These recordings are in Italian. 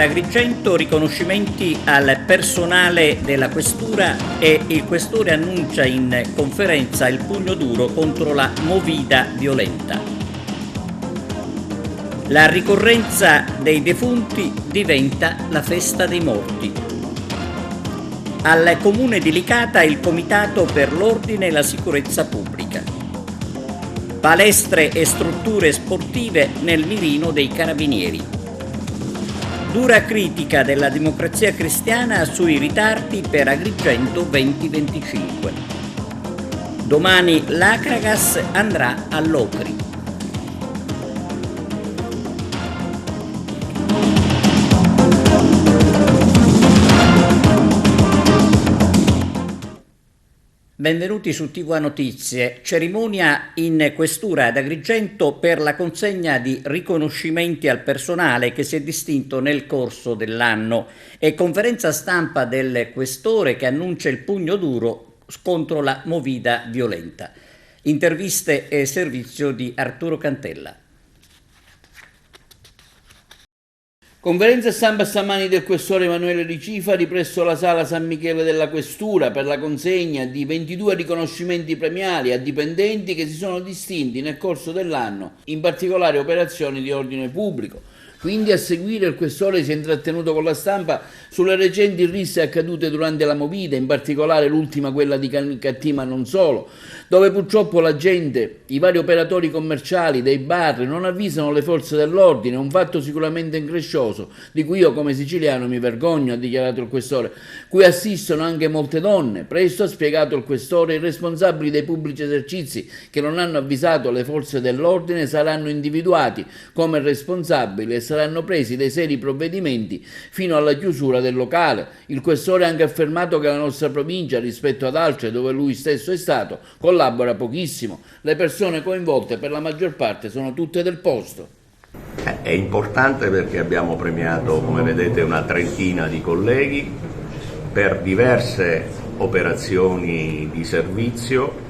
ad Agrigento riconoscimenti al personale della questura e il questore annuncia in conferenza il pugno duro contro la movida violenta. La ricorrenza dei defunti diventa la festa dei morti. Al comune di Licata il comitato per l'ordine e la sicurezza pubblica. Palestre e strutture sportive nel mirino dei carabinieri. Dura critica della Democrazia Cristiana sui ritardi per Agrigento 2025. Domani l'Acragas andrà all'Ocri. Benvenuti su TV Notizie. Cerimonia in questura ad Agrigento per la consegna di riconoscimenti al personale che si è distinto nel corso dell'anno e conferenza stampa del questore che annuncia il pugno duro contro la movida violenta. Interviste e servizio di Arturo Cantella. Conferenza stampa stamani del questore Emanuele Ricifari presso la sala San Michele della Questura per la consegna di 22 riconoscimenti premiali a dipendenti che si sono distinti nel corso dell'anno, in particolare operazioni di ordine pubblico. Quindi a seguire il questore si è intrattenuto con la stampa sulle recenti risse accadute durante la movida, in particolare l'ultima, quella di Canicattì, ma non solo, dove purtroppo la gente, i vari operatori commerciali dei bar non avvisano le forze dell'ordine, un fatto sicuramente increscioso, di cui io come siciliano mi vergogno, ha dichiarato il questore, cui assistono anche molte donne. Presto, ha spiegato il questore, i responsabili dei pubblici esercizi che non hanno avvisato le forze dell'ordine saranno individuati come responsabili e saranno presi dei seri provvedimenti fino alla chiusura del locale. Il questore ha anche affermato che la nostra provincia, rispetto ad altre dove lui stesso è stato, collabora pochissimo. Le persone coinvolte per la maggior parte sono tutte del posto. È importante perché abbiamo premiato, come vedete, una trentina di colleghi per diverse operazioni di servizio,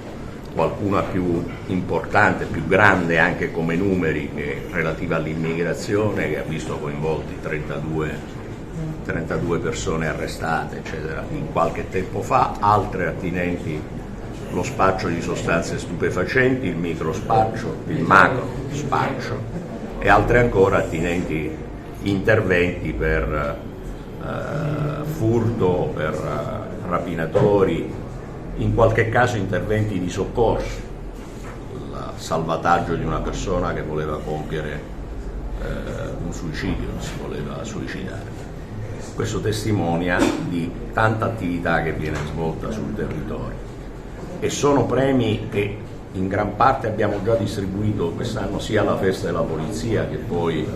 qualcuna più importante, più grande anche come numeri, che è relativa all'immigrazione, che ha visto coinvolti 32 persone arrestate, eccetera, in qualche tempo fa, altre attinenti allo spaccio di sostanze stupefacenti, il microspaccio, il macro spaccio, e altre ancora attinenti interventi per furto, per rapinatori, in qualche caso interventi di soccorso, il salvataggio di una persona che voleva compiere un suicidio, si voleva suicidare. Questo testimonia di tanta attività che viene svolta sul territorio e sono premi che in gran parte abbiamo già distribuito quest'anno sia alla festa della polizia che poi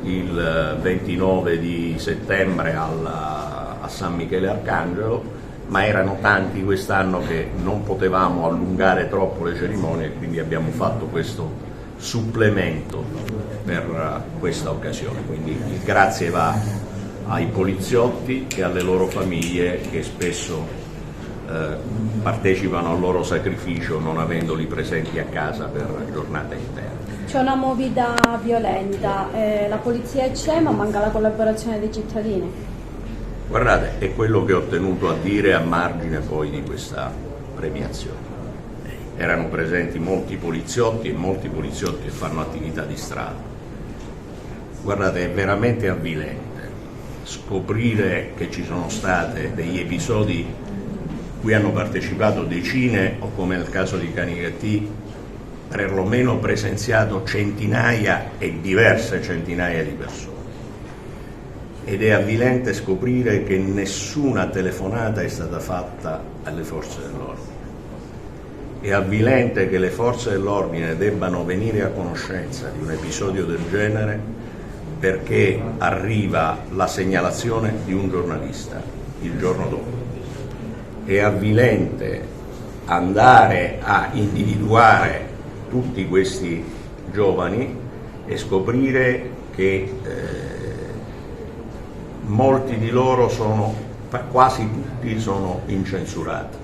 il 29 di settembre a San Michele Arcangelo, ma erano tanti quest'anno che non potevamo allungare troppo le cerimonie, quindi abbiamo fatto questo supplemento per questa occasione. Quindi il grazie va ai poliziotti e alle loro famiglie che spesso partecipano al loro sacrificio non avendoli presenti a casa per giornate intere. C'è una movida violenta, la polizia c'è ma manca la collaborazione dei cittadini. Guardate, è quello che ho tenuto a dire a margine poi di questa premiazione. Erano presenti molti poliziotti e molti poliziotti che fanno attività di strada. Guardate, è veramente avvilente scoprire che ci sono stati degli episodi cui hanno partecipato decine o, come nel caso di Canicattì, perlomeno presenziato centinaia e diverse centinaia di persone. Ed è avvilente scoprire che nessuna telefonata è stata fatta alle forze dell'ordine. È avvilente che le forze dell'ordine debbano venire a conoscenza di un episodio del genere perché arriva la segnalazione di un giornalista il giorno dopo. È avvilente andare a individuare tutti questi giovani e scoprire che molti di loro quasi tutti sono incensurati.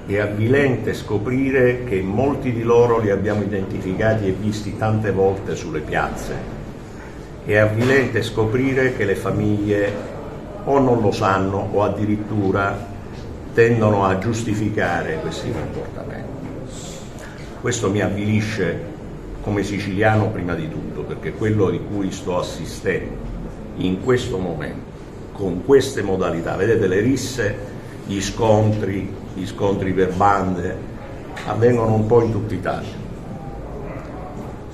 È avvilente scoprire che molti di loro li abbiamo identificati e visti tante volte sulle piazze È avvilente scoprire che le famiglie o non lo sanno o addirittura tendono a giustificare questi comportamenti. Questo mi avvilisce come siciliano prima di tutto, perché quello di cui sto assistendo in questo momento, con queste modalità, vedete le risse, gli scontri per bande, avvengono un po' in tutta Italia.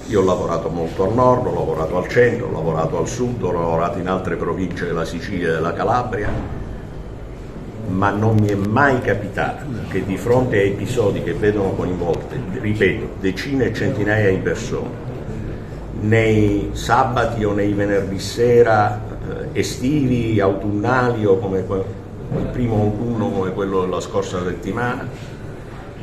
Io ho lavorato molto al nord, ho lavorato al centro, ho lavorato al sud, ho lavorato in altre province della Sicilia e della Calabria, ma non mi è mai capitato che di fronte a episodi che vedono coinvolte, ripeto, decine e centinaia di persone, nei sabati o nei venerdì sera estivi, autunnali o come il primo autunno come quello della scorsa settimana,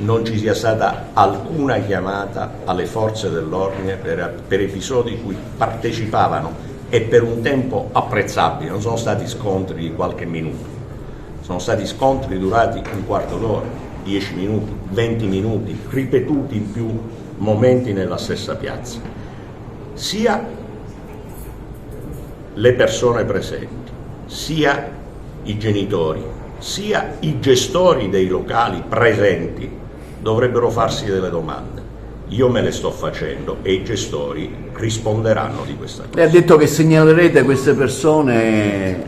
non ci sia stata alcuna chiamata alle forze dell'ordine per episodi in cui partecipavano, e per un tempo apprezzabile. Non sono stati scontri di qualche minuto, sono stati scontri durati un quarto d'ora, 10 minuti, 20 minuti, ripetuti in più momenti nella stessa piazza. Sia le persone presenti, sia i genitori, sia i gestori dei locali presenti dovrebbero farsi delle domande. Io me le sto facendo e i gestori risponderanno di questa cosa. Lei ha detto che segnalerete queste persone,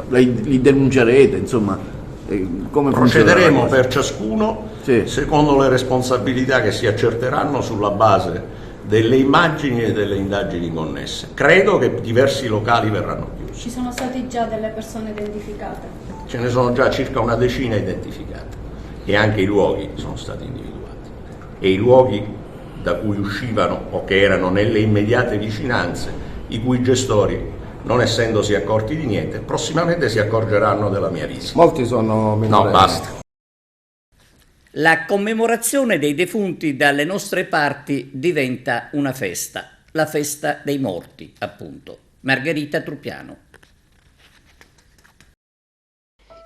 li denuncerete, insomma, come procederemo per ciascuno, sì, secondo le responsabilità che si accerteranno sulla base delle immagini e delle indagini connesse. Credo che diversi locali verranno chiusi. Ci sono state già delle persone identificate? Ce ne sono già circa una decina identificate e anche i luoghi sono stati individuati. E i luoghi da cui uscivano o che erano nelle immediate vicinanze, i cui gestori, non essendosi accorti di niente, prossimamente si accorgeranno della mia visita. Molti sono minorenni. No, basta. La commemorazione dei defunti dalle nostre parti diventa una festa, la festa dei morti, appunto. Margherita Truppiano.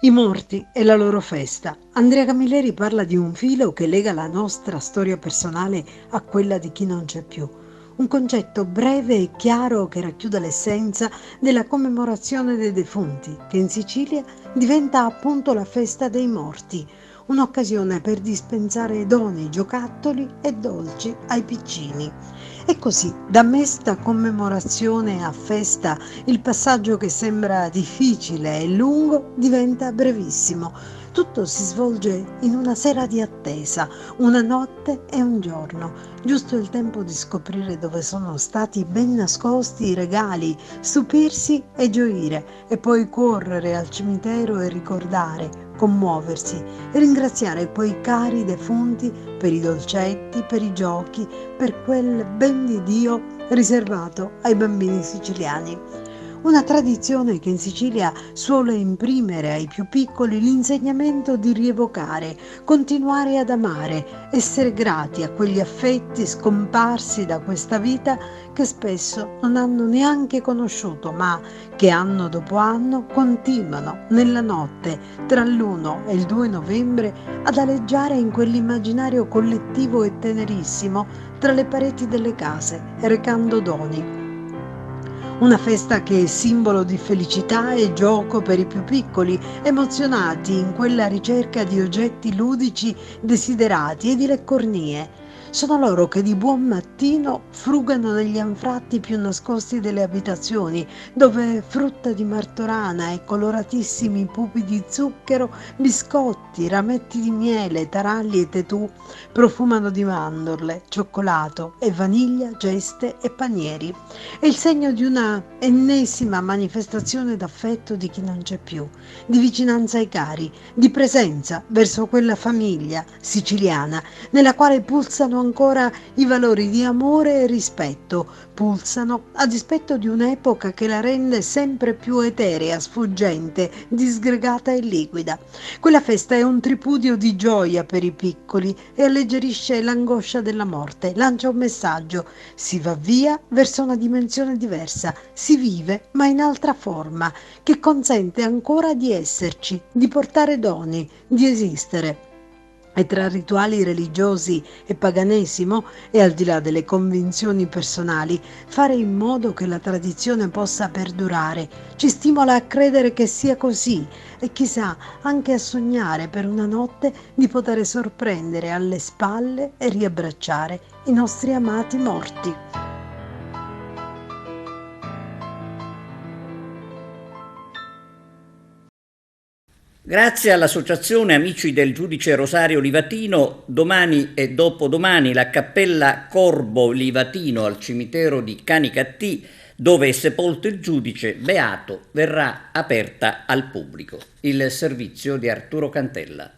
I morti e la loro festa. Andrea Camilleri parla di un filo che lega la nostra storia personale a quella di chi non c'è più. Un concetto breve e chiaro che racchiude l'essenza della commemorazione dei defunti, che in Sicilia diventa appunto la festa dei morti, un'occasione per dispensare doni, giocattoli e dolci ai piccini. E così, da mesta commemorazione a festa, il passaggio che sembra difficile e lungo diventa brevissimo. Tutto si svolge in una sera di attesa, una notte e un giorno, giusto il tempo di scoprire dove sono stati ben nascosti i regali, stupirsi e gioire, e poi correre al cimitero e ricordare, commuoversi e ringraziare quei cari defunti per i dolcetti, per i giochi, per quel ben di Dio riservato ai bambini siciliani. Una tradizione che in Sicilia suole imprimere ai più piccoli l'insegnamento di rievocare, continuare ad amare, essere grati a quegli affetti scomparsi da questa vita che spesso non hanno neanche conosciuto, ma che anno dopo anno continuano nella notte tra l'1 e il 2 novembre ad aleggiare in quell'immaginario collettivo e tenerissimo tra le pareti delle case, recando doni. Una festa che è simbolo di felicità e gioco per i più piccoli, emozionati in quella ricerca di oggetti ludici desiderati e di leccornie. Sono loro che di buon mattino frugano negli anfratti più nascosti delle abitazioni, dove frutta di martorana e coloratissimi pupi di zucchero, biscotti, rametti di miele, taralli e tetù profumano di mandorle, cioccolato e vaniglia, geste e panieri. È il segno di una ennesima manifestazione d'affetto di chi non c'è più, di vicinanza ai cari, di presenza verso quella famiglia siciliana nella quale pulsano ancora i valori di amore e rispetto, pulsano a dispetto di un'epoca che la rende sempre più eterea, sfuggente, disgregata e liquida. Quella festa è un tripudio di gioia per i piccoli e alleggerisce l'angoscia della morte, lancia un messaggio: si va via verso una dimensione diversa, si vive ma in altra forma, che consente ancora di esserci, di portare doni, di esistere. E tra rituali religiosi e paganesimo, e al di là delle convinzioni personali, fare in modo che la tradizione possa perdurare ci stimola a credere che sia così e chissà anche a sognare per una notte di poter sorprendere alle spalle e riabbracciare i nostri amati morti. Grazie all'Associazione Amici del Giudice Rosario Livatino, domani e dopodomani la Cappella Corbo Livatino al cimitero di Canicattì, dove è sepolto il giudice beato, verrà aperta al pubblico. Il servizio di Arturo Cantella.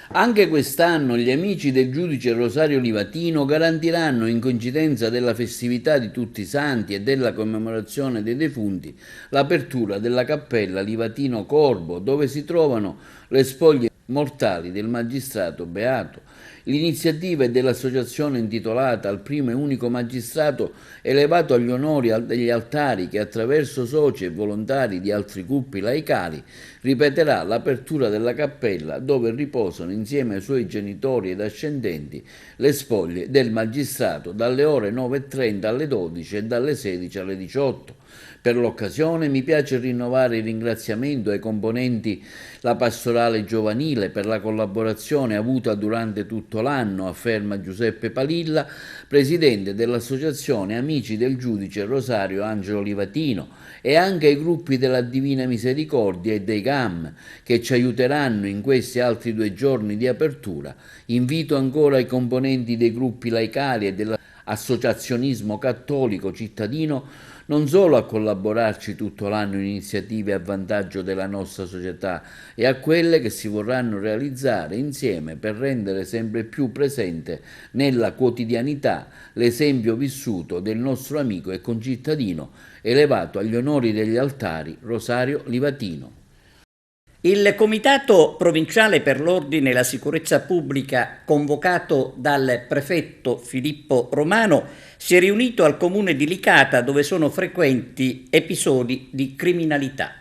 Anche quest'anno gli amici del giudice Rosario Livatino garantiranno, in coincidenza della festività di Tutti i Santi e della commemorazione dei defunti, l'apertura della cappella Livatino Corbo, dove si trovano le spoglie mortali del magistrato beato. L'iniziativa è dell'associazione intitolata al primo e unico magistrato elevato agli onori degli altari, che attraverso soci e volontari di altri gruppi laicali ripeterà l'apertura della cappella, dove riposano insieme ai suoi genitori ed ascendenti le spoglie del magistrato dalle ore 9:30 alle 12 e dalle 16 alle 18. Per l'occasione mi piace rinnovare il ringraziamento ai componenti la pastorale giovanile per la collaborazione avuta durante tutto l'anno, afferma Giuseppe Palilla, presidente dell'Associazione Amici del Giudice Rosario Angelo Livatino, e anche ai gruppi della Divina Misericordia e dei GAM, che ci aiuteranno in questi altri 2 giorni di apertura. Invito ancora i componenti dei gruppi laicali e dell'associazionismo cattolico cittadino non solo a collaborarci tutto l'anno in iniziative a vantaggio della nostra società e a quelle che si vorranno realizzare insieme per rendere sempre più presente nella quotidianità l'esempio vissuto del nostro amico e concittadino elevato agli onori degli altari Rosario Livatino. Il Comitato Provinciale per l'Ordine e la Sicurezza Pubblica, convocato dal prefetto Filippo Romano, si è riunito al comune di Licata, dove sono frequenti episodi di criminalità.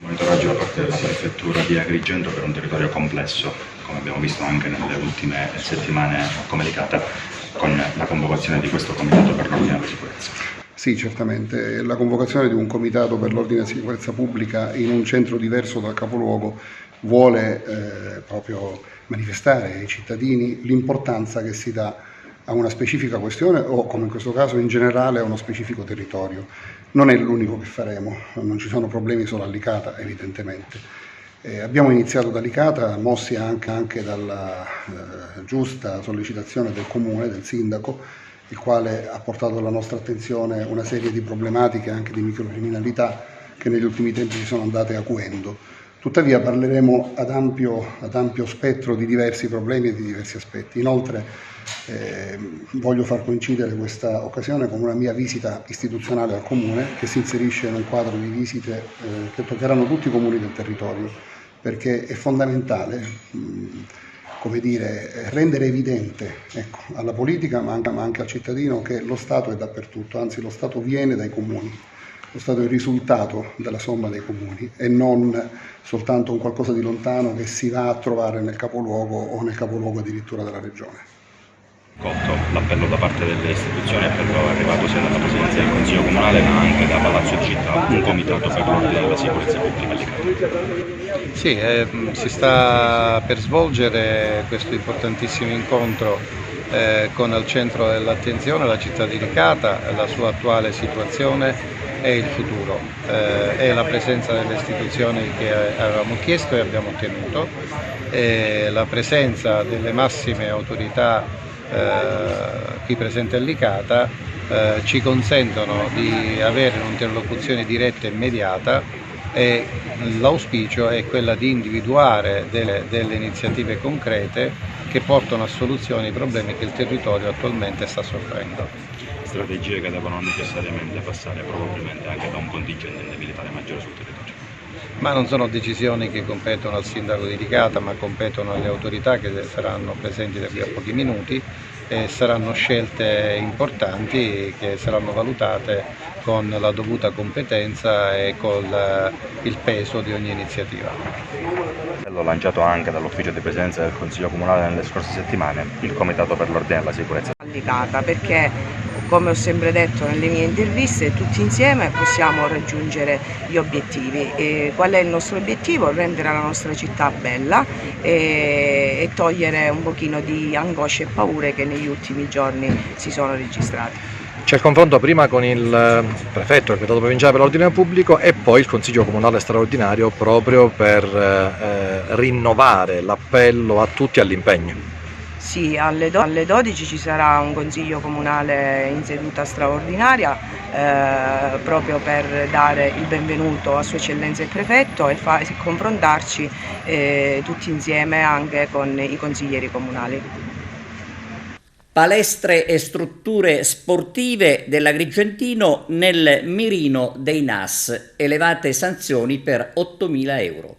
Il monitoraggio da parte della prefettura di Agrigento per un territorio complesso, come abbiamo visto anche nelle ultime settimane come Licata, con la convocazione di questo Comitato per l'Ordine e la Sicurezza. Sì, certamente. La convocazione di un comitato per l'ordine e la sicurezza pubblica in un centro diverso dal capoluogo vuole proprio manifestare ai cittadini l'importanza che si dà a una specifica questione o, come in questo caso, in generale a uno specifico territorio. Non è l'unico che faremo, non ci sono problemi solo a Licata, evidentemente. Abbiamo iniziato da Licata, mossi anche dalla giusta sollecitazione del comune, del sindaco, il quale ha portato alla nostra attenzione una serie di problematiche anche di microcriminalità che negli ultimi tempi si sono andate acuendo. Tuttavia parleremo ad ampio spettro di diversi problemi e di diversi aspetti. Inoltre voglio far coincidere questa occasione con una mia visita istituzionale al Comune, che si inserisce in un quadro di visite che toccheranno tutti i comuni del territorio, perché è fondamentale rendere evidente alla politica ma anche al cittadino che lo Stato è dappertutto, anzi lo Stato viene dai comuni, lo Stato è il risultato della somma dei comuni e non soltanto un qualcosa di lontano che si va a trovare nel capoluogo o nel capoluogo addirittura della regione. Colto l'appello da parte delle istituzioni, appello arrivato sia dalla Presidenza del Consiglio Comunale ma anche da Palazzo Città, un comitato per l'ordine e la sicurezza pubblica lì. Sì, si sta per svolgere questo importantissimo incontro con al centro dell'attenzione la città di Licata, la sua attuale situazione e il futuro. È la presenza delle istituzioni che avevamo chiesto e abbiamo ottenuto, la presenza delle massime autorità qui presente a Licata ci consentono di avere un'interlocuzione diretta e immediata, e l'auspicio è quella di individuare delle iniziative concrete che portano a soluzione i problemi che il territorio attualmente sta soffrendo. Strategie che devono necessariamente passare probabilmente anche da un contingente militare maggiore sul territorio. Ma non sono decisioni che competono al sindaco di Licata, ma competono alle autorità che saranno presenti da qui a pochi minuti, e saranno scelte importanti che saranno valutate con la dovuta competenza e con il peso di ogni iniziativa. L'ho lanciato anche dall'ufficio di presidenza del Consiglio Comunale nelle scorse settimane, il Comitato per l'Ordine e la Sicurezza. Perché, come ho sempre detto nelle mie interviste, tutti insieme possiamo raggiungere gli obiettivi. E qual è il nostro obiettivo? Rendere la nostra città bella e togliere un pochino di angosce e paure che negli ultimi giorni si sono registrate. C'è il confronto prima con il prefetto, il comitato provinciale per l'ordine pubblico e poi il consiglio comunale straordinario proprio per rinnovare l'appello a tutti all'impegno. Sì, alle 12 ci sarà un consiglio comunale in seduta straordinaria proprio per dare il benvenuto a Sua Eccellenza il Prefetto e confrontarci tutti insieme anche con i consiglieri comunali. Palestre e strutture sportive dell'Agrigentino nel mirino dei NAS, elevate sanzioni per 8.000 euro.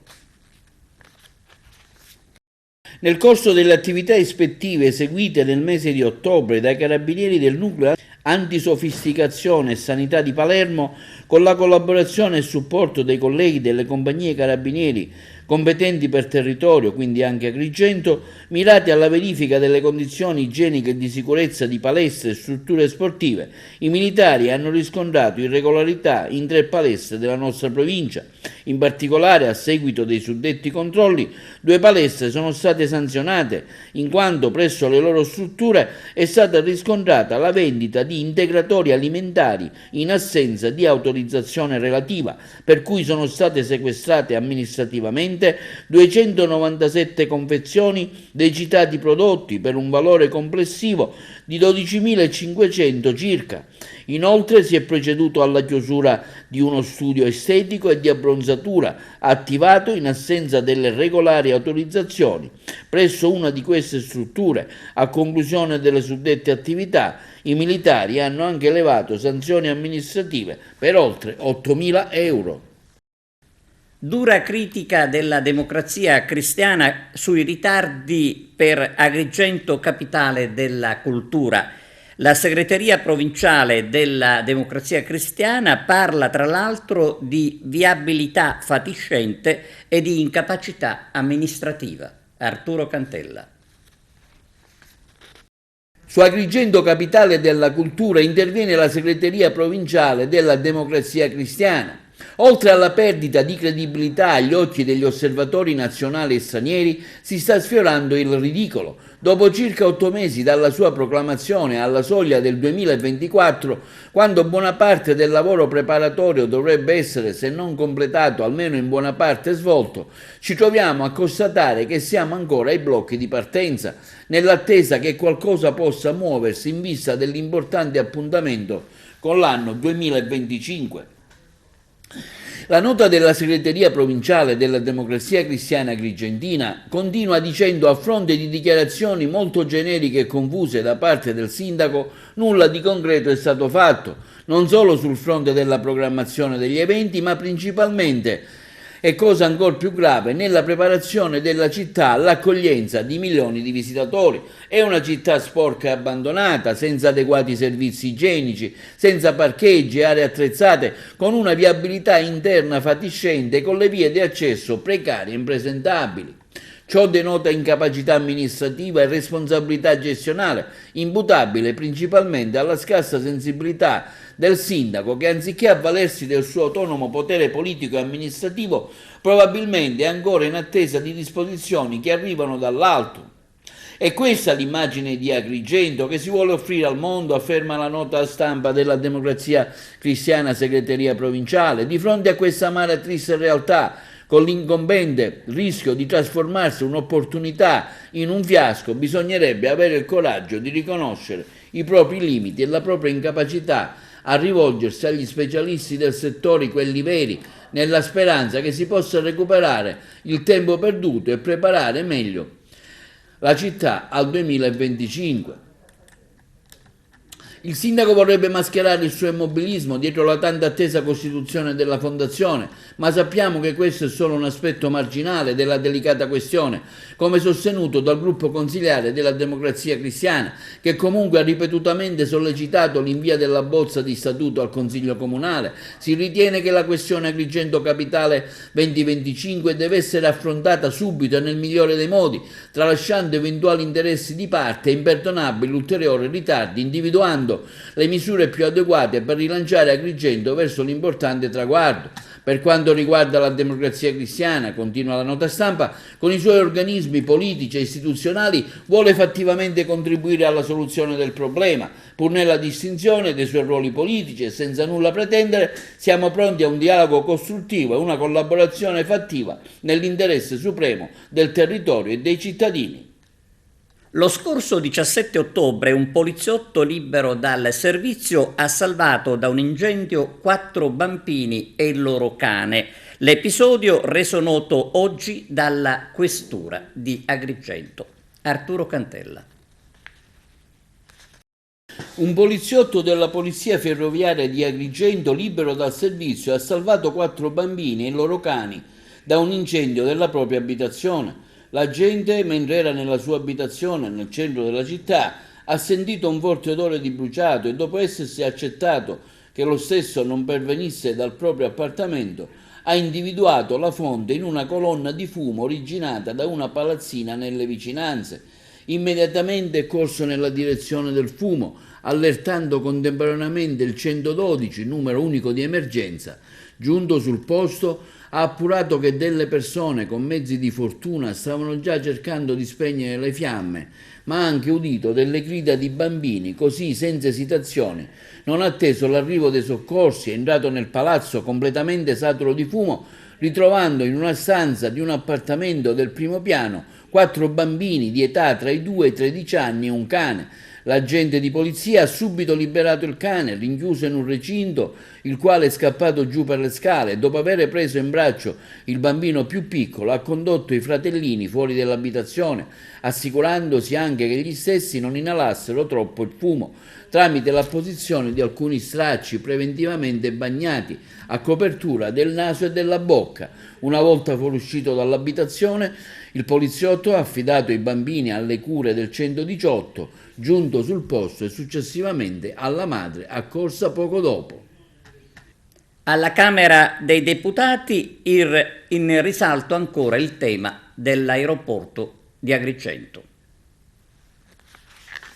Nel corso delle attività ispettive eseguite nel mese di ottobre dai carabinieri del nucleo antisofisticazione e sanità di Palermo, con la collaborazione e supporto dei colleghi delle compagnie carabinieri competenti per territorio, quindi anche Agrigento, mirati alla verifica delle condizioni igieniche e di sicurezza di palestre e strutture sportive, i militari hanno riscontrato irregolarità in 3 palestre della nostra provincia. In particolare, a seguito dei suddetti controlli, 2 palestre sono state sanzionate in quanto presso le loro strutture è stata riscontrata la vendita di integratori alimentari in assenza di autorizzazione relativa, per cui sono state sequestrate amministrativamente 297 confezioni dei citati prodotti per un valore complessivo di 12.500 circa. Inoltre si è proceduto alla chiusura di uno studio estetico e di abbronzatura attivato in assenza delle regolari autorizzazioni. Presso una di queste strutture, a conclusione delle suddette attività, i militari hanno anche elevato sanzioni amministrative per oltre 8.000 euro. Dura critica della Democrazia Cristiana sui ritardi per Agrigento capitale della cultura. La segreteria provinciale della Democrazia Cristiana parla tra l'altro di viabilità fatiscente e di incapacità amministrativa. Arturo Cantella. Su Agrigento capitale della cultura interviene la segreteria provinciale della Democrazia Cristiana. Oltre alla perdita di credibilità agli occhi degli osservatori nazionali e stranieri, si sta sfiorando il ridicolo. Dopo circa 8 mesi dalla sua proclamazione alla soglia del 2024, quando buona parte del lavoro preparatorio dovrebbe essere, se non completato, almeno in buona parte svolto, ci troviamo a constatare che siamo ancora ai blocchi di partenza, nell'attesa che qualcosa possa muoversi in vista dell'importante appuntamento con l'anno 2025. La nota della segreteria provinciale della Democrazia Cristiana Agrigentina continua dicendo: a fronte di dichiarazioni molto generiche e confuse da parte del sindaco, nulla di concreto è stato fatto, non solo sul fronte della programmazione degli eventi, ma principalmente, e cosa ancora più grave, nella preparazione della città all'accoglienza di milioni di visitatori. È una città sporca e abbandonata, senza adeguati servizi igienici, senza parcheggi e aree attrezzate, con una viabilità interna fatiscente e con le vie di accesso precarie e impresentabili. Ciò denota incapacità amministrativa e responsabilità gestionale, imputabile principalmente alla scarsa sensibilità del sindaco che, anziché avvalersi del suo autonomo potere politico e amministrativo, probabilmente è ancora in attesa di disposizioni che arrivano dall'alto. È questa l'immagine di Agrigento che si vuole offrire al mondo, afferma la nota stampa della Democrazia Cristiana Segreteria Provinciale. Di fronte a questa amara e triste realtà, con l'incombente rischio di trasformarsi un'opportunità in un fiasco, bisognerebbe avere il coraggio di riconoscere i propri limiti e la propria incapacità a rivolgersi agli specialisti del settore, quelli veri, nella speranza che si possa recuperare il tempo perduto e preparare meglio la città al 2025. Il sindaco vorrebbe mascherare il suo immobilismo dietro la tanto attesa costituzione della fondazione, ma sappiamo che questo è solo un aspetto marginale della delicata questione, come sostenuto dal gruppo consiliare della Democrazia Cristiana, che comunque ha ripetutamente sollecitato l'invio della bozza di statuto al Consiglio Comunale. Si ritiene che la questione Agrigento Capitale 2025 deve essere affrontata subito e nel migliore dei modi, tralasciando eventuali interessi di parte e imperdonabili ulteriori ritardi, individuando le misure più adeguate per rilanciare Agrigento verso l'importante traguardo. Per quanto riguarda la Democrazia Cristiana, continua la nota stampa, con i suoi organismi politici e istituzionali vuole fattivamente contribuire alla soluzione del problema, pur nella distinzione dei suoi ruoli politici e senza nulla pretendere. Siamo pronti a un dialogo costruttivo e una collaborazione fattiva nell'interesse supremo del territorio e dei cittadini. Lo scorso 17 ottobre un poliziotto libero dal servizio ha salvato da un incendio 4 bambini e il loro cane. L'episodio reso noto oggi dalla questura di Agrigento. Arturo Cantella. Un poliziotto della Polizia Ferroviaria di Agrigento, libero dal servizio, ha salvato 4 bambini e i loro cani da un incendio della propria abitazione. L'agente, mentre era nella sua abitazione nel centro della città, ha sentito un forte odore di bruciato e dopo essersi accertato che lo stesso non pervenisse dal proprio appartamento, ha individuato la fonte in una colonna di fumo originata da una palazzina nelle vicinanze. Immediatamente è corso nella direzione del fumo, allertando contemporaneamente il 112, numero unico di emergenza. Giunto sul posto, ha appurato che delle persone con mezzi di fortuna stavano già cercando di spegnere le fiamme, ma ha anche udito delle grida di bambini. Così, senza esitazione, non ha atteso l'arrivo dei soccorsi, è entrato nel palazzo completamente saturo di fumo, ritrovando in una stanza di un appartamento del primo piano 4 bambini di età tra i 2 e i 13 anni e un cane. L'agente di polizia ha subito liberato il cane, rinchiuso in un recinto, il quale è scappato giù per le scale e dopo aver preso in braccio il bambino più piccolo ha condotto i fratellini fuori dall'abitazione, assicurandosi anche che gli stessi non inalassero troppo il fumo, tramite l'apposizione di alcuni stracci preventivamente bagnati a copertura del naso e della bocca. Una volta fuoriuscito dall'abitazione, il poliziotto ha affidato i bambini alle cure del 118, giunto sul posto e successivamente alla madre, accorsa poco dopo. Alla Camera dei Deputati in risalto ancora il tema dell'aeroporto di Agrigento.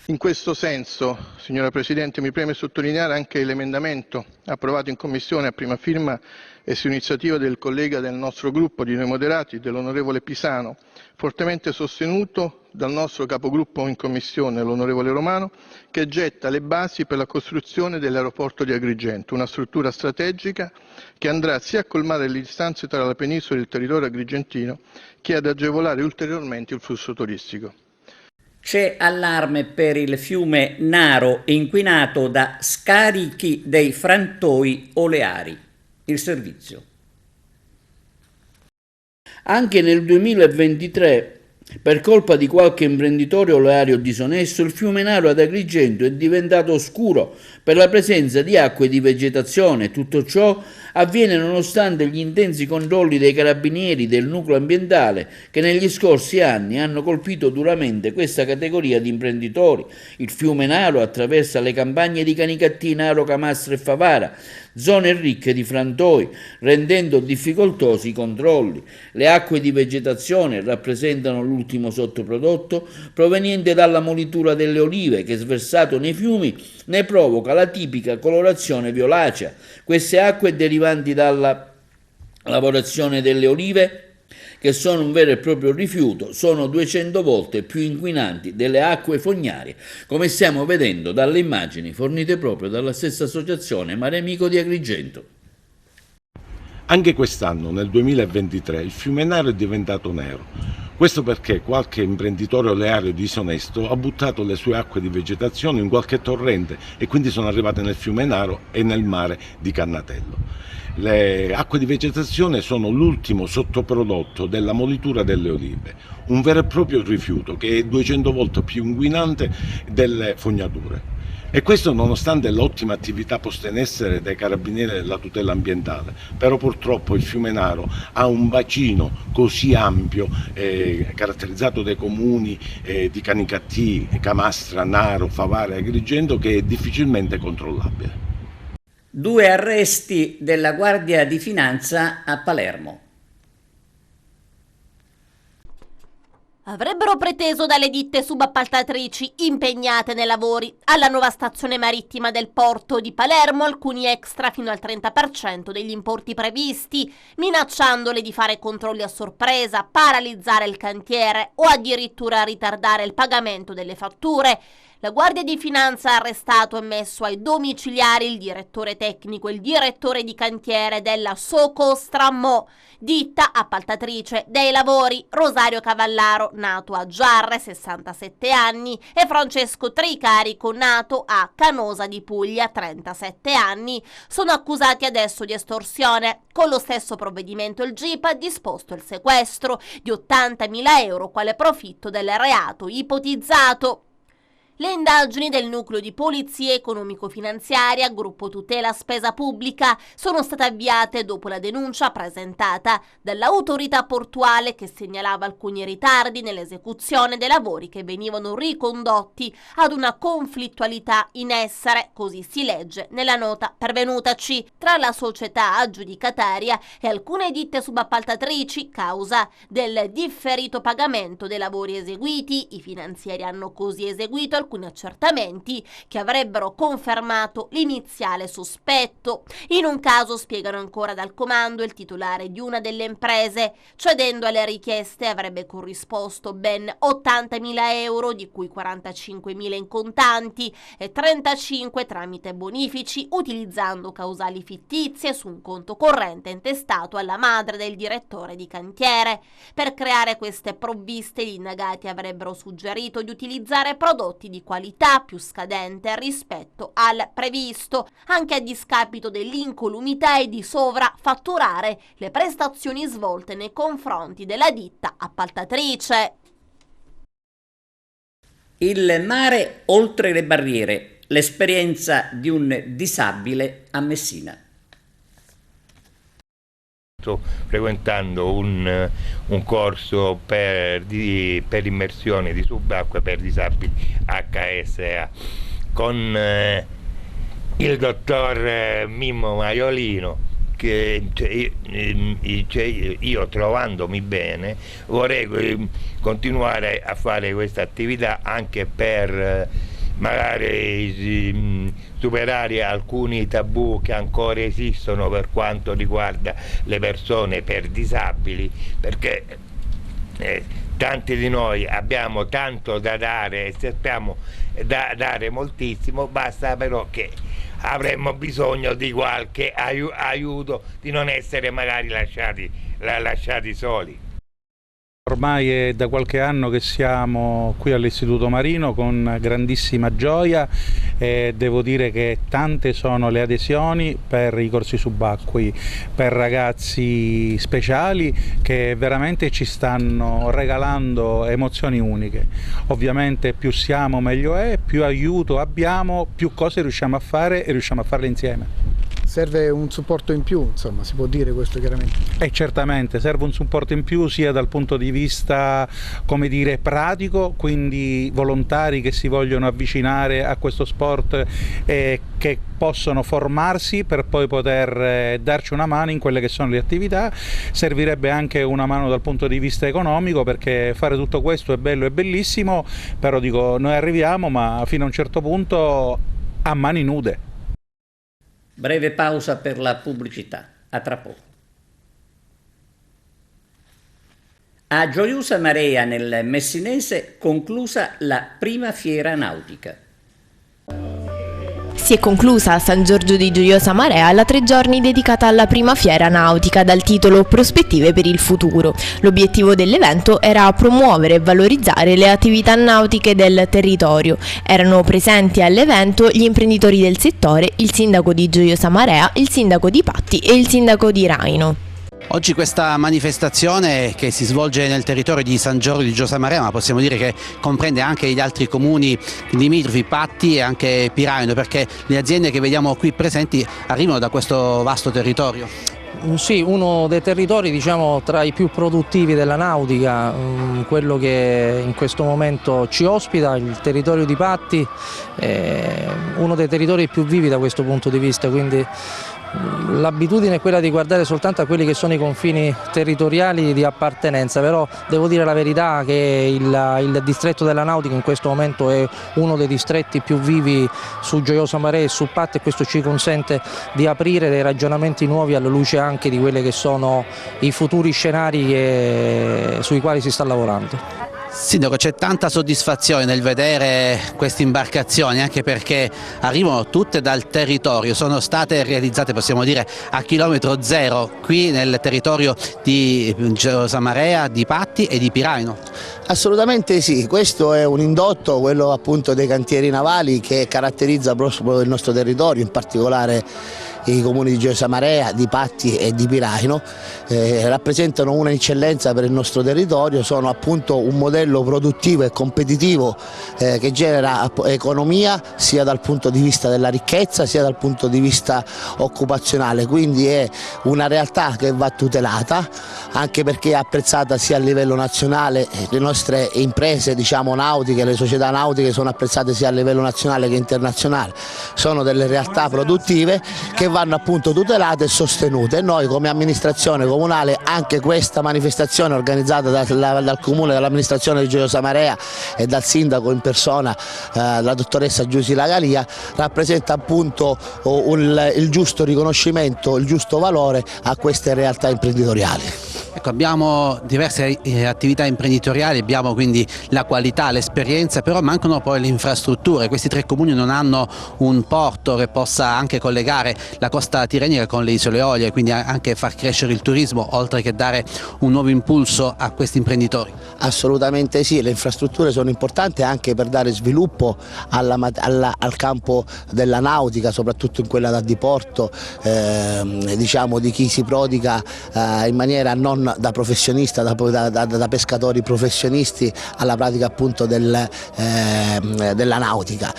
In questo senso, signora Presidente, mi preme sottolineare anche l'emendamento approvato in Commissione a prima firma e su iniziativa del collega del nostro gruppo di Noi Moderati, dell'onorevole Pisano, fortemente sostenuto dal nostro capogruppo in Commissione, l'onorevole Romano, che getta le basi per la costruzione dell'aeroporto di Agrigento, una struttura strategica che andrà sia a colmare le distanze tra la penisola e il territorio agrigentino, che ad agevolare ulteriormente il flusso turistico. C'è allarme per il fiume Naro inquinato da scarichi dei frantoi oleari. Il servizio. Anche nel 2023, per colpa di qualche imprenditore oleario disonesto, il fiume Naro ad Agrigento è diventato oscuro per la presenza di acque e di vegetazione. Tutto ciò avviene nonostante gli intensi controlli dei carabinieri del nucleo ambientale che negli scorsi anni hanno colpito duramente questa categoria di imprenditori. Il fiume Naro attraversa le campagne di Canicattì, Naro, Camastra e Favara, zone ricche di frantoi, rendendo difficoltosi i controlli. Le acque di vegetazione rappresentano l'ultimo sottoprodotto proveniente dalla molitura delle olive che, sversato nei fiumi, ne provoca la tipica colorazione violacea. Queste acque derivanti dalla lavorazione delle olive, che sono un vero e proprio rifiuto, sono 200 volte più inquinanti delle acque fognarie, come stiamo vedendo dalle immagini fornite proprio dalla stessa associazione Mare Amico di Agrigento. Anche quest'anno, nel 2023, il fiume Naro è diventato nero. Questo perché qualche imprenditore oleario disonesto ha buttato le sue acque di vegetazione in qualche torrente e quindi sono arrivate nel fiume Naro e nel mare di Cannatello. Le acque di vegetazione sono l'ultimo sottoprodotto della molitura delle olive, un vero e proprio rifiuto che è 200 volte più inquinante delle fognature. E questo nonostante l'ottima attività posta in essere dai carabinieri della tutela ambientale. Però purtroppo il fiume Naro ha un bacino così ampio, caratterizzato dai comuni di Canicattì, Camastra, Naro, Favara e Agrigento, che è difficilmente controllabile. 2 arresti della Guardia di Finanza a Palermo. Avrebbero preteso dalle ditte subappaltatrici impegnate nei lavori alla nuova stazione marittima del porto di Palermo alcuni extra fino al 30% degli importi previsti, minacciandole di fare controlli a sorpresa, paralizzare il cantiere o addirittura ritardare il pagamento delle fatture. La Guardia di Finanza ha arrestato e messo ai domiciliari il direttore tecnico e il direttore di cantiere della Socostrammo, ditta appaltatrice dei lavori, Rosario Cavallaro, nato a Giarre, 67 anni, e Francesco Tricarico, nato a Canosa di Puglia, 37 anni. Sono accusati adesso di estorsione. Con lo stesso provvedimento il GIP ha disposto il sequestro di 80.000 euro quale profitto del reato ipotizzato. Le indagini del nucleo di polizia economico-finanziaria, gruppo tutela spesa pubblica, sono state avviate dopo la denuncia presentata dall'autorità portuale che segnalava alcuni ritardi nell'esecuzione dei lavori che venivano ricondotti ad una conflittualità in essere, così si legge nella nota pervenutaci, tra la società aggiudicataria e alcune ditte subappaltatrici causa del differito pagamento dei lavori eseguiti. I finanzieri hanno così eseguito alcuni accertamenti che avrebbero confermato l'iniziale sospetto. In un caso, spiegano ancora dal comando, il titolare di una delle imprese, cedendo alle richieste, avrebbe corrisposto ben 80.000 euro, di cui 45.000 in contanti e 35 tramite bonifici, utilizzando causali fittizie su un conto corrente intestato alla madre del direttore di cantiere. Per creare queste provviste, gli indagati avrebbero suggerito di utilizzare prodotti di qualità più scadente rispetto al previsto, anche a discapito dell'incolumità e di sovrafatturare le prestazioni svolte nei confronti della ditta appaltatrice. Il mare oltre le barriere, l'esperienza di un disabile a Messina. Sto frequentando un corso per immersione di subacquea per disabili HSA con il dottor Mimmo Maiolino, che io trovandomi bene vorrei continuare a fare questa attività anche per magari superare alcuni tabù che ancora esistono per quanto riguarda le persone per disabili, perché tanti di noi abbiamo tanto da dare e sappiamo dare moltissimo, basta però che avremmo bisogno di qualche aiuto, di non essere magari lasciati soli. Ormai è da qualche anno che siamo qui all'Istituto Marino con grandissima gioia e devo dire che tante sono le adesioni per i corsi subacquei per ragazzi speciali che veramente ci stanno regalando emozioni uniche. Ovviamente più siamo meglio è, più aiuto abbiamo, più cose riusciamo a fare e riusciamo a farle insieme. Serve un supporto in più, insomma, si può dire questo chiaramente. Certamente, serve un supporto in più sia dal punto di vista, come dire, pratico, quindi volontari che si vogliono avvicinare a questo sport e che possono formarsi per poi poter darci una mano in quelle che sono le attività. Servirebbe anche una mano dal punto di vista economico, perché fare tutto questo è bello e bellissimo, però dico, noi arriviamo ma fino a un certo punto a mani nude. Breve pausa per la pubblicità, a tra poco. A Gioiosa Marea nel Messinese conclusa la prima fiera nautica. Si è conclusa a San Giorgio di Gioiosa Marea la 3 giorni dedicata alla prima fiera nautica dal titolo Prospettive per il futuro. L'obiettivo dell'evento era promuovere e valorizzare le attività nautiche del territorio. Erano presenti all'evento gli imprenditori del settore, il sindaco di Gioiosa Marea, il sindaco di Patti e il sindaco di Raino. Oggi questa manifestazione che si svolge nel territorio di San Giorgio di Gioia ma possiamo dire che comprende anche gli altri comuni limitrofi, Patti e anche Piraino, perché le aziende che vediamo qui presenti arrivano da questo vasto territorio. Sì, uno dei territori diciamo tra i più produttivi della nautica, quello che in questo momento ci ospita, il territorio di Patti, è uno dei territori più vivi da questo punto di vista, quindi l'abitudine è quella di guardare soltanto a quelli che sono i confini territoriali di appartenenza, però devo dire la verità che il distretto della nautica in questo momento è uno dei distretti più vivi su Gioiosa Marea e su Patti, e questo ci consente di aprire dei ragionamenti nuovi alla luce anche di quelli che sono i futuri scenari sui quali si sta lavorando. Sindaco, c'è tanta soddisfazione nel vedere queste imbarcazioni, anche perché arrivano tutte dal territorio, sono state realizzate, possiamo dire, a chilometro zero qui nel territorio di Gioiosa Marea, di Patti e di Piraino. Assolutamente sì, questo è un indotto, quello appunto dei cantieri navali, che caratterizza proprio il nostro territorio, in particolare i comuni di Gioiosa Marea, di Patti e di Piraino. Rappresentano un'eccellenza per il nostro territorio, sono appunto un modello produttivo e competitivo che genera economia sia dal punto di vista della ricchezza sia dal punto di vista occupazionale, quindi è una realtà che va tutelata, anche perché è apprezzata sia a livello nazionale, le nostre imprese diciamo nautiche, le società nautiche sono apprezzate sia a livello nazionale che internazionale, sono delle realtà produttive che vanno appunto tutelate e sostenute, e noi come amministrazione comunale anche questa manifestazione organizzata dal comune, dall'amministrazione di Gioiosa Marea e dal sindaco in persona, la dottoressa Giusy Lagalia, rappresenta appunto il giusto riconoscimento, il giusto valore a queste realtà imprenditoriali. Ecco, abbiamo diverse attività imprenditoriali, abbiamo quindi la qualità, l'esperienza, però mancano poi le infrastrutture. Questi tre comuni non hanno un porto che possa anche collegare la costa tirrenica con le isole Eolie, quindi anche far crescere il turismo, oltre che dare un nuovo impulso a questi imprenditori. Assolutamente sì, le infrastrutture sono importanti anche per dare sviluppo al campo della nautica, soprattutto in quella da diporto, diciamo di chi si prodiga in maniera non da professionista, da pescatori professionisti alla pratica appunto della nautica.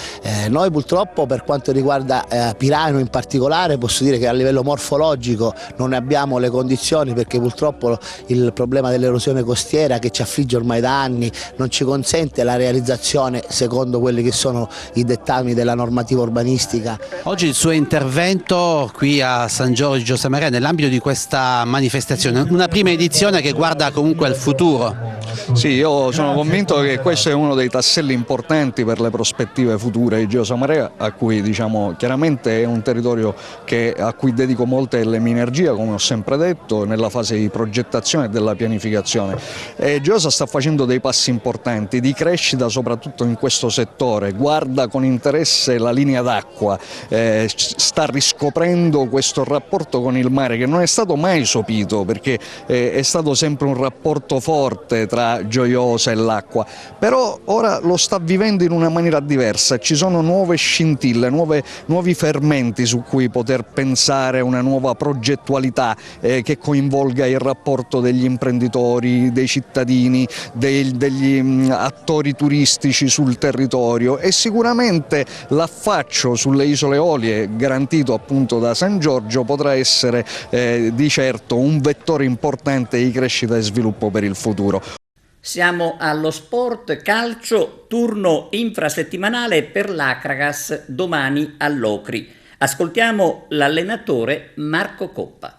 Noi purtroppo per quanto riguarda Piraino in particolare posso dire che a livello morfologico non ne abbiamo le condizioni, perché purtroppo il problema dell'erosione costiera che ci affligge ormai da anni non ci consente la realizzazione secondo quelli che sono i dettami della normativa urbanistica. Oggi il suo intervento qui a San Giorgio di Gioiosa Marea nell'ambito di questa manifestazione, una prima edizione che guarda comunque al futuro. Sì, io sono convinto che questo è uno dei tasselli importanti per le prospettive future di Gioiosa Marea, a cui diciamo chiaramente è un territorio a cui dedico molta delle mie energie, come ho sempre detto, nella fase di progettazione e della pianificazione. Gioiosa sta facendo dei passi importanti di crescita soprattutto in questo settore, guarda con interesse la linea d'acqua, sta riscoprendo questo rapporto con il mare che non è stato mai sopito, perché è stato sempre un rapporto forte tra Gioiosa e l'acqua, però ora lo sta vivendo in una maniera diversa, ci sono nuove scintille, nuovi fermenti su cui poter pensare una nuova progettualità che coinvolga il rapporto degli imprenditori, dei cittadini, degli attori turistici sul territorio, e sicuramente l'affaccio sulle isole Eolie garantito appunto da San Giorgio potrà essere di certo un vettore importante di crescita e sviluppo per il futuro. Siamo allo sport calcio, turno infrasettimanale per l'Acragas domani all'Ocri. Ascoltiamo l'allenatore Marco Coppa.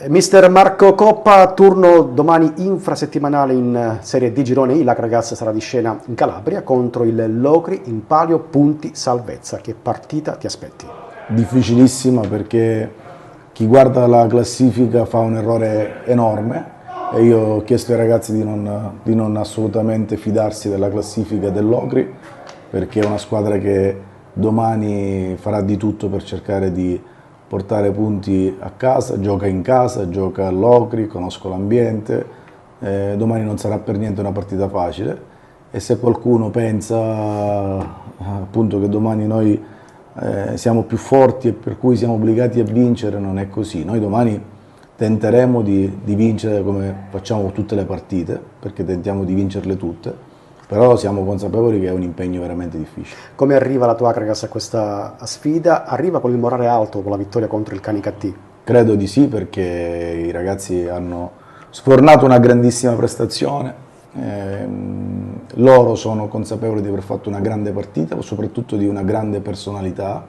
Mister Marco Coppa, turno domani infrasettimanale in Serie D Girone I. L'Acragas sarà di scena in Calabria contro il Locri in palio punti salvezza. Che partita ti aspetti? Difficilissima, perché chi guarda la classifica fa un errore enorme, e io ho chiesto ai ragazzi di non assolutamente fidarsi della classifica dell'Ocri, perché è una squadra che domani farà di tutto per cercare di portare punti a casa, gioca all'Ocri, conosco l'ambiente, domani non sarà per niente una partita facile, e se qualcuno pensa appunto che domani noi siamo più forti e per cui siamo obbligati a vincere, non è così. Noi domani tenteremo di vincere come facciamo tutte le partite, perché tentiamo di vincerle tutte, però siamo consapevoli che è un impegno veramente difficile. Come arriva la tua Akragas a questa sfida? Arriva con il morale alto con la vittoria contro il Canicattì? Credo di sì, perché i ragazzi hanno sfornato una grandissima prestazione, loro sono consapevoli di aver fatto una grande partita, ma soprattutto di una grande personalità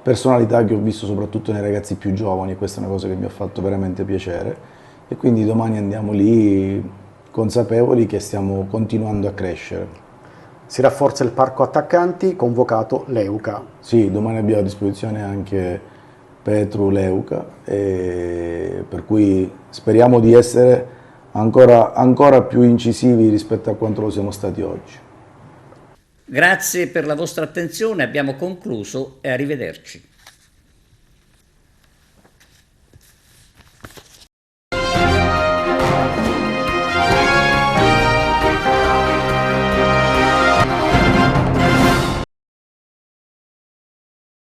che ho visto soprattutto nei ragazzi più giovani, e questa è una cosa che mi ha fatto veramente piacere, e quindi domani andiamo lì consapevoli che stiamo continuando a crescere. Si rafforza il parco attaccanti, convocato Leuca. Sì, domani abbiamo a disposizione anche Petru Leuca, per cui speriamo di essere ancora più incisivi rispetto a quanto lo siamo stati oggi. Grazie per la vostra attenzione, abbiamo concluso e arrivederci.